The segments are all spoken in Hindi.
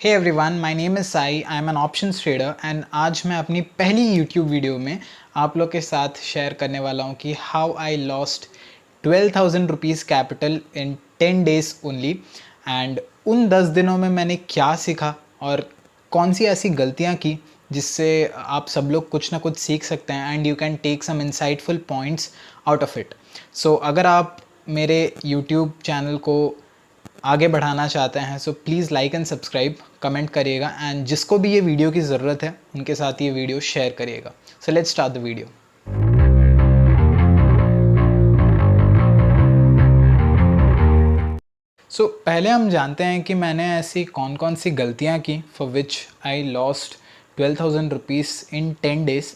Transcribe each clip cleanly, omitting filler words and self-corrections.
Hey everyone, my name is Sai. I am an options trader and आज मैं अपनी पहली यूट्यूब वीडियो में आप लोग के साथ शेयर करने वाला हूँ कि how I lost 12,000 rupees capital in 10 days only. And उन 10 दिनों में मैंने क्या सीखा और कौन सी ऐसी गलतियाँ की जिससे आप सब लोग कुछ ना कुछ सीख सकते हैं and you can take some insightful points out of it. So अगर आप मेरे यूट्यूब चैनल को आगे बढ़ाना चाहते हैं so please like and subscribe, comment करिएगा एंड जिसको भी ये वीडियो की ज़रूरत है उनके साथ ये वीडियो शेयर करिएगा। So let's start the video. So पहले हम जानते हैं कि मैंने ऐसी कौन कौन सी गलतियाँ की for which I lost 12,000 rupees in 10 days.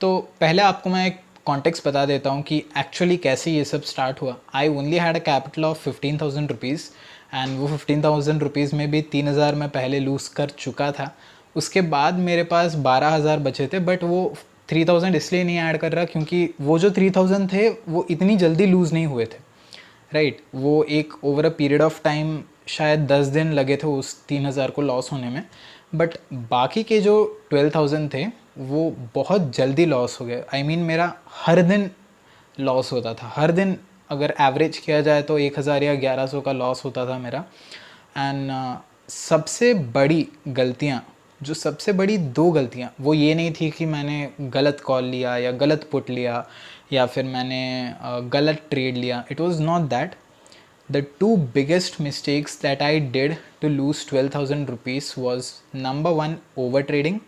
तो पहले आपको मैं एक कॉन्टेक्स्ट बता देता हूँ कि एक्चुअली कैसे ये सब स्टार्ट हुआ। I only had a capital of 15,000 rupees and वो 15,000 रुपीज़ में भी 3,000 मैं पहले लूज़ कर चुका था। उसके बाद मेरे पास 12,000 बचे थे, बट वो 3,000 इसलिए नहीं ऐड कर रहा क्योंकि वो जो 3,000 थे वो इतनी जल्दी लूज़ नहीं हुए थे, राइट। वो एक over a period of time शायद 10 दिन लगे थे उस 3,000 को लॉस होने में, बट बाकी के जो 12,000 थे वो बहुत जल्दी लॉस हो गए। आई मीन मेरा हर दिन लॉस होता था, हर दिन अगर एवरेज किया जाए तो 1,000 या 1,100 का लॉस होता था मेरा। एंड सबसे बड़ी गलतियाँ, जो सबसे बड़ी दो गलतियाँ, वो ये नहीं थी कि मैंने गलत कॉल लिया या गलत पुट लिया या फिर मैंने गलत ट्रेड लिया। It was not that. The two biggest mistakes that I did to lose 12,000 rupees was number 1 over trading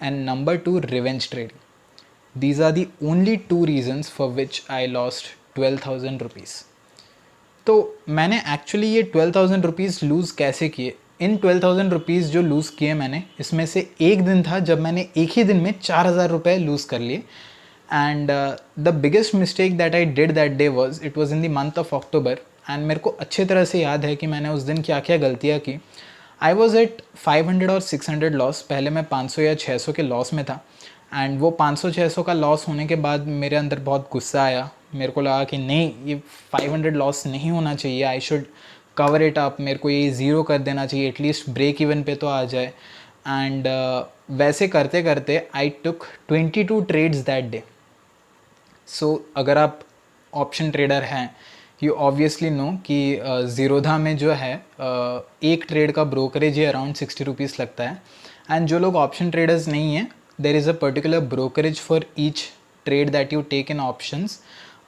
and number 2 revenge trading. These are the only two reasons for which I lost 12,000 rupees. तो मैंने एक्चुअली ये 12,000 रुपीज़ लूज़ कैसे किए? इन 12,000 रुपीज़ जो लूज़ किए मैंने, इसमें से एक दिन था जब मैंने एक ही दिन में 4,000 रुपये लूज़ कर लिए। And the biggest mistake that I did that day was, it was in the month of October. And मेरे को अच्छे तरह से याद है कि मैंने उस दिन क्या क्या गलतियाँ की। आई वॉज एट 500 और 600 लॉस। पहले मैं 500 या 600 के लॉस में था एंड वो 500-600 का लॉस होने के बाद मेरे अंदर बहुत गुस्सा आया। मेरे को लगा कि नहीं, ये 500 लॉस नहीं होना चाहिए, I should cover it up, मेरे को ये ज़ीरो कर देना चाहिए, एटलीस्ट ब्रेक इवन पे तो आ जाए। एंड वैसे करते करते आई टुक 22 ट्रेड्स दैट डे। सो अगर आप ऑप्शन ट्रेडर हैं, यू ऑब्वियसली नो कि ज़ीरोधा में जो है एक ट्रेड का ब्रोकरेज ही अराउंड 60 रुपीज़ लगता है। एंड जो लोग ऑप्शन ट्रेडर्स नहीं हैं, there is a particular brokerage for each trade that you take in options.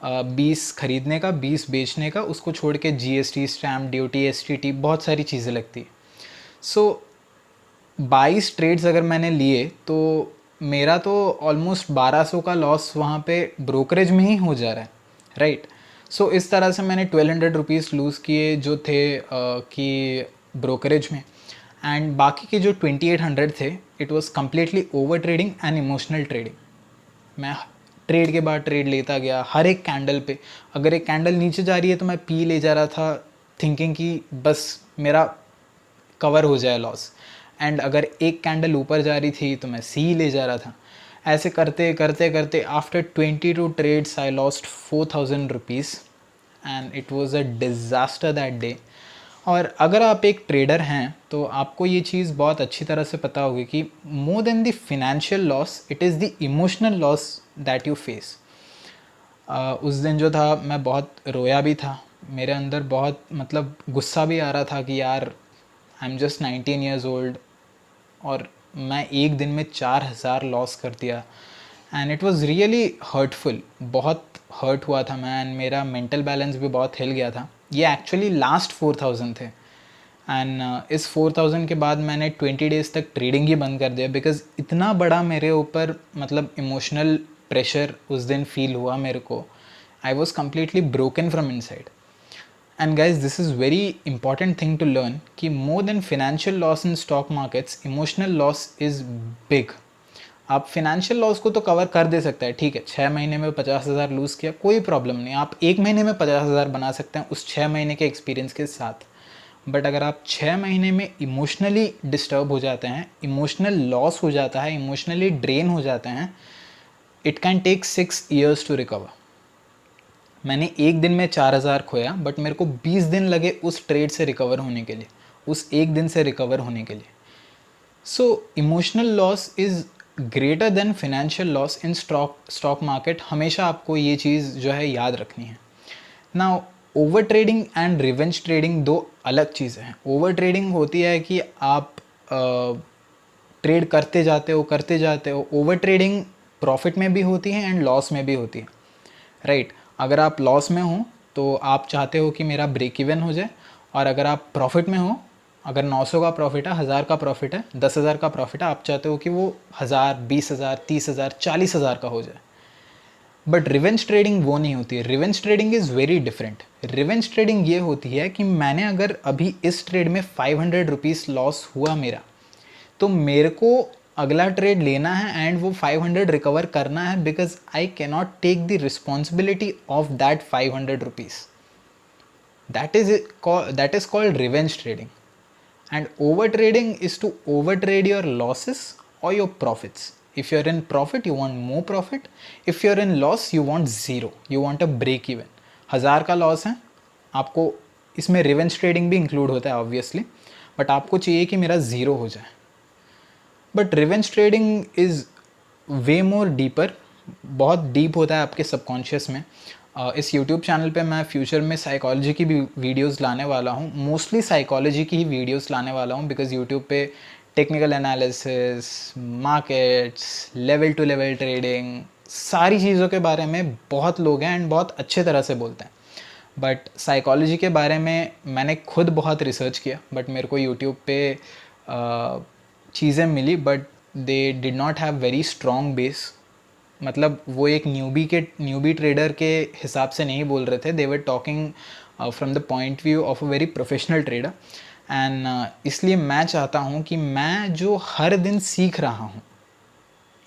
20 खरीदने का, 20 बेचने का, उसको छोड़ के GST, स्टैम्प ड्यूटी, STT, बहुत सारी चीज़ें लगती है। सो 22 ट्रेड्स अगर मैंने लिए तो मेरा तो ऑलमोस्ट 1,200 का लॉस वहाँ पे ब्रोकरेज में ही हो जा रहा है, राइट। सो इस तरह से मैंने 1,200 रुपीज़ लूज़ किए जो थे कि ब्रोकरेज में। एंड बाकी के जो 2,800 थे, it was completely over trading and emotional trading. मैं ट्रेड के बाद ट्रेड लेता गया, हर एक कैंडल पे। अगर एक कैंडल नीचे जा रही है तो मैं पी ले जा रहा था, थिंकिंग कि बस मेरा कवर हो जाए लॉस। एंड अगर एक कैंडल ऊपर जा रही थी तो मैं सी ले जा रहा था। ऐसे करते करते करते after 22 trades I lost 4,000 rupees and it was a disaster that day. और अगर आप एक ट्रेडर हैं तो आपको ये चीज़ बहुत अच्छी तरह से पता होगी कि more then the financial loss, it is the emotional loss that you face. उस दिन जो था मैं बहुत रोया भी था, मेरे अंदर बहुत मतलब गुस्सा भी आ रहा था कि यार I am just 19 years old और मैं एक दिन में 4,000 लॉस कर दिया। And it was really hurtful, बहुत हर्ट हुआ था मैं एंड मेरा मेंटल बैलेंस भी बहुत हिल गया था। ये एक्चुअली लास्ट 4,000 थे एंड इस 4,000 के बाद मैंने 20 डेज़ तक ट्रेडिंग ही बंद कर दिया बिकॉज़ इतना बड़ा मेरे ऊपर मतलब इमोशनल प्रेशर उस दिन फील हुआ मेरे को। I was completely broken from inside. And guys, this is very important thing to learn कि more than financial loss in stock markets, emotional loss is big. आप फिनेंशियल लॉस को तो कवर कर दे सकते हैं, ठीक है, 6 महीने में 50,000 लूज़ किया, कोई प्रॉब्लम नहीं, आप एक महीने में 50,000 बना सकते हैं उस 6 महीने के एक्सपीरियंस के साथ। बट अगर आप 6 महीने में इमोशनली डिस्टर्ब हो जाते हैं, इमोशनल लॉस हो जाता है, इमोशनली ड्रेन हो जाते हैं, it can take 6 years to recover. मैंने एक दिन में 4,000 खोया, बट मेरे को 20 दिन लगे उस ट्रेड से रिकवर होने के लिए, उस एक दिन से रिकवर होने के लिए। So emotional loss is greater than financial loss in stock market. हमेशा आपको ये चीज़ जो है याद रखनी है। ना over trading and revenge trading दो अलग चीज़ें हैं। ओवर ट्रेडिंग होती है कि आप ट्रेड करते जाते हो। ओवर ट्रेडिंग प्रॉफिट में भी होती है एंड लॉस में भी होती है, राइट। अगर आप लॉस में हो तो आप चाहते हो कि मेरा ब्रेक इवन हो जाए, और अगर आप प्रॉफिट में हो, अगर 900 का प्रॉफिट है, 1000 का प्रॉफिट है, 10,000 का प्रॉफिट है, आप चाहते हो कि वो 1000, 20,000, 30,000, 40,000 का हो जाए। बट रिवेंज ट्रेडिंग वो नहीं होती है। Revenge trading is very different. Revenge trading ये होती है कि मैंने अगर अभी इस ट्रेड में 500 रुपीज़ लॉस हुआ मेरा, तो मेरे को अगला ट्रेड लेना है एंड वो 500 रिकवर करना है, because I cannot take the responsibility of that 500 rupees. That is called revenge trading. And over trading is to over trade your losses or your profits. If you're in profit, you want more profit. If you're in loss, you want zero. You want a break even. 1000 का लॉस है आपको, इसमें रिवेंज ट्रेडिंग भी इंक्लूड होता है ऑब्वियसली, बट आपको चाहिए कि मेरा ज़ीरो हो जाए। But revenge trading is way more deeper, बहुत डीप होता है आपके सबकॉन्शियस में। इस YouTube चैनल पे मैं फ्यूचर में साइकोलॉजी की भी वीडियोस लाने वाला हूँ, मोस्टली साइकोलॉजी की ही वीडियोस लाने वाला हूँ, बिकॉज YouTube पे technical analysis, markets, level to level trading, सारी चीज़ों के बारे में बहुत लोग हैं एंड बहुत अच्छे तरह से बोलते हैं। बट साइकोलॉजी के बारे में मैंने खुद बहुत रिसर्च किया, बट मेरे को यूट्यूब पे चीज़ें मिली, but they did not have very strong base. मतलब वो एक न्यूबी ट्रेडर के हिसाब से नहीं बोल रहे थे। They were talking from the point view of a very professional trader. And इसलिए मैं चाहता हूँ कि मैं जो हर दिन सीख रहा हूँ,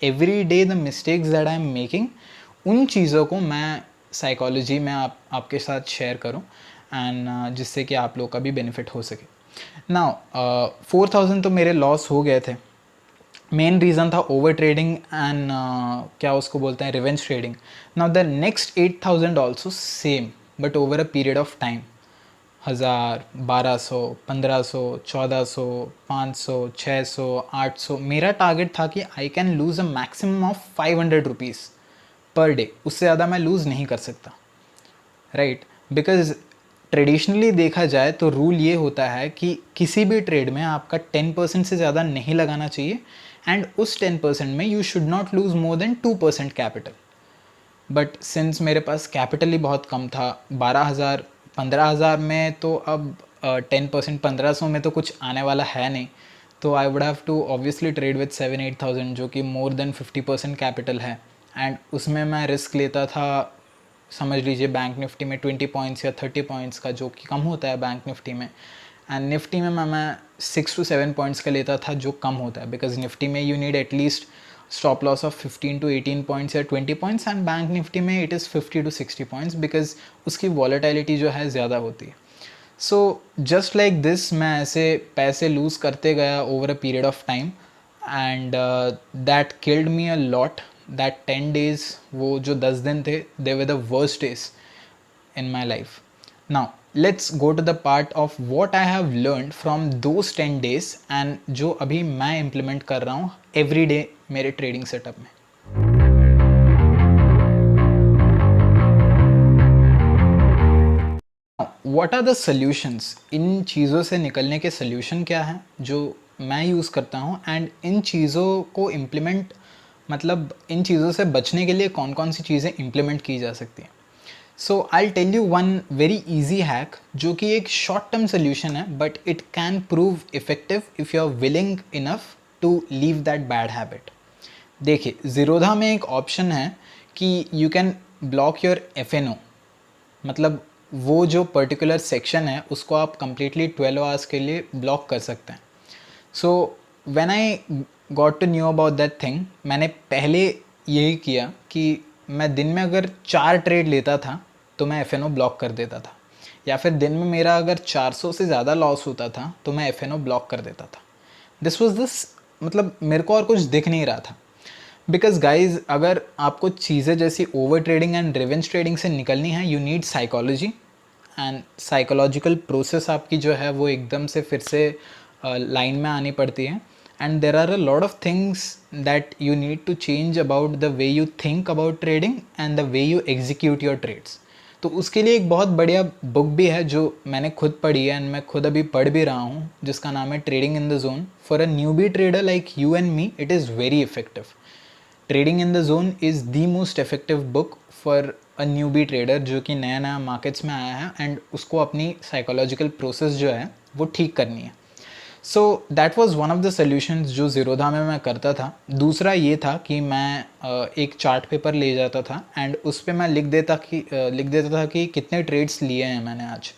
every day the mistakes that I am making, उन चीज़ों को मैं साइकोलॉजी में आपके साथ शेयर करूँ, एंड जिससे कि आप लोग का भी बेनिफिट हो सके। नाउ 4000 तो मेरे लॉस हो गए थे। मेन रीज़न था ओवर ट्रेडिंग एंड क्या उसको बोलते हैं, revenge trading. Now the next 8000 also same, but over a period of time. 1000, 1200, 1500, 1400, 500, 600, 800। मेरा टारगेट था कि I can lose a maximum of 500 rupees per day. उससे ज़्यादा मैं लूज़ नहीं कर सकता, राइट। बिकॉज ट्रेडिशनली देखा जाए तो रूल ये होता है कि किसी भी ट्रेड में आपका 10% से ज़्यादा नहीं लगाना चाहिए, एंड उस 10% में you should not lose more than 2% capital. But since मेरे पास कैपिटल ही बहुत कम था, 12,000, 15,000 में तो अब 10%, 1500 में तो कुछ आने वाला है नहीं, तो I would have to obviously trade with 7-8,000, जो कि मोर देन 50% कैपिटल है। एंड उसमें मैं रिस्क लेता था, समझ लीजिए बैंक निफ्टी में 20 पॉइंट्स या 30 पॉइंट्स का, जो कि कम होता है बैंक निफ्टी में। एंड निफ्टी में मैं 6 to 7 पॉइंट्स का लेता था, जो कम होता है, बिकॉज निफ्टी में you need at least stop loss of 15 to 18 points या 20 पॉइंट्स, एंड बैंक निफ्टी में it is 50 to 60 points, because उसकी वॉलेटिलिटी जो है ज़्यादा होती है। सो जस्ट लाइक दिस मैं ऐसे पैसे लूज़ करते गया over a period of time, and that killed me a lot. That 10 days, वो जो 10 दिन थे, they were the worst days in my life. Now let's go to the part of what I have learned from those 10 days and जो अभी मैं implement कर रहा हूँ every day मेरे trading setup में। What are the solutions? इन चीज़ों से निकलने के solution क्या हैं जो मैं यूज़ करता हूँ, एंड इन चीज़ों को implement, मतलब इन चीज़ों से बचने के लिए कौन कौन सी चीज़ें implement की जा सकती हैं। So I tell you one very easy hack, जो कि एक शॉर्ट टर्म सोल्यूशन है, but it can prove effective if you are willing enough to leave that bad habit. देखिए, ज़ीरोधा में एक ऑप्शन है कि you can block your FNO, मतलब वो जो पर्टिकुलर सेक्शन है उसको आप completely 12 आवर्स के लिए ब्लॉक कर सकते हैं। So when I got to knew about that thing, मैंने पहले यही किया कि मैं दिन में अगर 4 ट्रेड लेता था तो मैं FNO ब्लॉक कर देता था, या फिर दिन में मेरा अगर 400 से ज़्यादा लॉस होता था तो मैं FNO ब्लॉक कर देता था। दिस वॉज दिस, मतलब मेरे को और कुछ दिख नहीं रहा था। बिकॉज गाइज, अगर आपको चीज़ें जैसी over trading and revenge trading से निकलनी है, you need psychology, and psychological process आपकी जो है वो एकदम से फिर से लाइन में आनी पड़ती है, and there are a lot of things that you need to change about the way you think about trading and the way you execute your trades. तो उसके लिए एक बहुत बढ़िया बुक भी है जो मैंने खुद पढ़ी है एंड मैं खुद अभी पढ़ भी रहा हूँ, जिसका नाम है trading in the zone. For a newbie trader like you and me it is very effective. Trading in the zone is the most effective book for a newbie trader जो कि नया नया मार्केट्स में आया है एंड उसको अपनी साइकोलॉजिकल प्रोसेस जो है वो ठीक करनी है। So that was one of the solutions जो ज़ीरोधा में मैं करता था। दूसरा ये था कि मैं एक चार्ट पेपर ले जाता था एंड उस पर मैं लिख देता था कि कितने ट्रेड्स लिए हैं मैंने आज,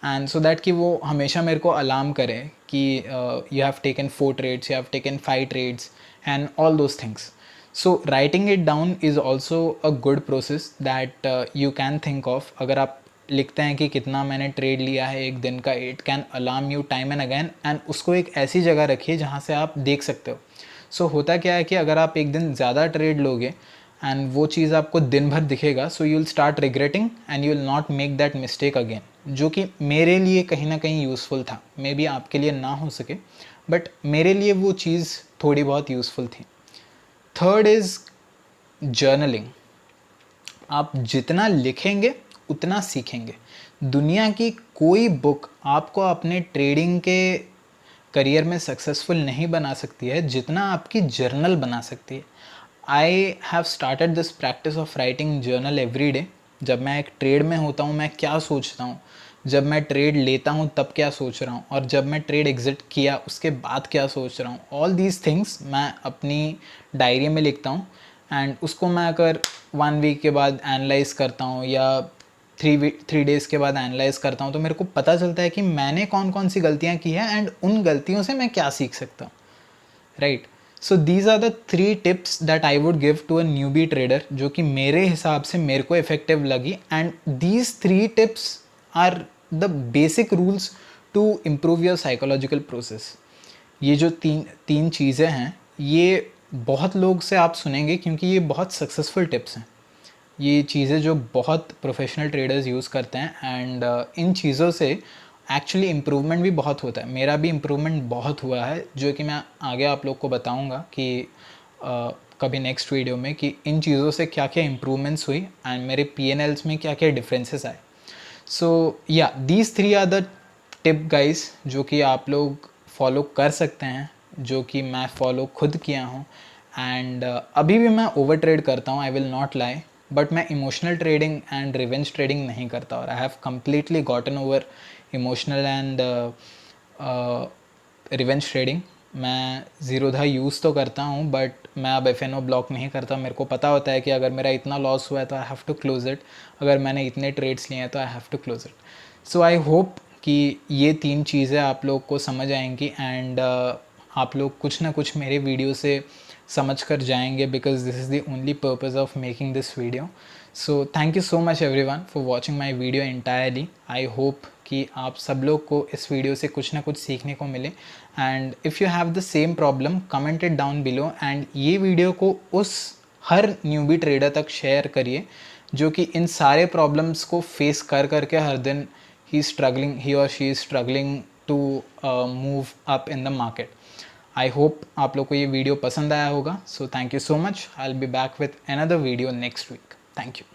एंड सो दैट कि वो हमेशा मेरे को अलार्म करे कि you have taken 4 trades, you have taken 5 trades and all those things. So writing it down is also a good process that you can think of. अगर आप लिखते हैं कि कितना मैंने ट्रेड लिया है एक दिन का, it can alarm you time and again, and उसको एक ऐसी जगह रखिए जहाँ से आप देख सकते हो। सो होता क्या है कि अगर आप एक दिन ज़्यादा ट्रेड लोगे एंड वो चीज़ आपको दिन भर दिखेगा, so you will start regretting and you will not make that mistake again, जो कि मेरे लिए कहीं ना कहीं यूज़फुल था। मे बी आपके लिए ना हो सके, बट मेरे लिए वो चीज़ थोड़ी बहुत यूज़फुल थी। Third is journaling. आप जितना लिखेंगे उतना सीखेंगे। दुनिया की कोई बुक आपको अपने ट्रेडिंग के करियर में सक्सेसफुल नहीं बना सकती है जितना आपकी जर्नल बना सकती है। I have started this practice of writing journal every day. जब मैं एक ट्रेड में होता हूँ मैं क्या सोचता हूँ, जब मैं ट्रेड लेता हूँ तब क्या सोच रहा हूँ, और जब मैं ट्रेड एग्जिट किया उसके बाद क्या सोच रहा हूँ, ऑल दीज थिंग्स मैं अपनी डायरी में लिखता हूँ। एंड उसको मैं अगर 1 वीक के बाद एनालाइज करता हूँ या 3 डेज़ के बाद एनालाइज करता हूँ, तो मेरे को पता चलता है कि मैंने कौन कौन सी गलतियाँ की हैं एंड उन गलतियों से मैं क्या सीख सकता हूँ, right. So these are the 3 tips that I would give to a newbie trader, जो कि मेरे हिसाब से मेरे को इफेक्टिव लगी। And these 3 tips are the basic rules to improve your psychological process. ये जो तीन चीज़ें हैं, ये बहुत लोग से आप सुनेंगे क्योंकि ये बहुत सक्सेसफुल टिप्स हैं। ये चीज़ें जो बहुत प्रोफेशनल ट्रेडर्स यूज़ करते हैं एंड इन चीज़ों से एक्चुअली इम्प्रूवमेंट भी बहुत होता है। मेरा भी इम्प्रूवमेंट बहुत हुआ है, जो कि मैं आगे आप लोग को बताऊंगा कि कभी नेक्स्ट वीडियो में कि इन चीज़ों से क्या क्या इम्प्रूवमेंट्स हुई एंड मेरे PNLs में क्या क्या डिफरेंसेस आए। So yeah these 3 are the tip guys जो कि आप लोग फॉलो कर सकते हैं, जो कि मैं फॉलो खुद किया हूँ। एंड अभी भी मैं ओवर ट्रेड करता हूँ, I will not lie, but मैं emotional trading and revenge trading नहीं करता, और I have completely gotten over emotional and revenge trading. मैं ज़ीरोधा यूज़ तो करता हूँ बट मैं अब FNO ब्लॉक नहीं करता। मेरे को पता होता है कि अगर मेरा इतना लॉस हुआ है तो I have to close it, अगर मैंने इतने ट्रेड्स लिए हैं तो I have to close it. So I hope कि ये 3 चीज़ें आप लोग को समझ आएंगी एंड आप लोग कुछ ना कुछ मेरे वीडियो से समझ कर जाएंगे, because this is the only purpose of making this video. So thank you so much everyone for watching my video entirely. I hope कि आप सब लोग को इस वीडियो से कुछ ना कुछ सीखने को मिले। And if you have the same problem comment it down below, and ये वीडियो को उस हर न्यूबी ट्रेडर तक शेयर करिए जो कि इन सारे प्रॉब्लम्स को फेस कर करके हर दिन he or she is struggling to move up in the market. I hope आप लोग को ये वीडियो पसंद आया होगा. So thank you so much. I'll be back with another video next week. Thank you.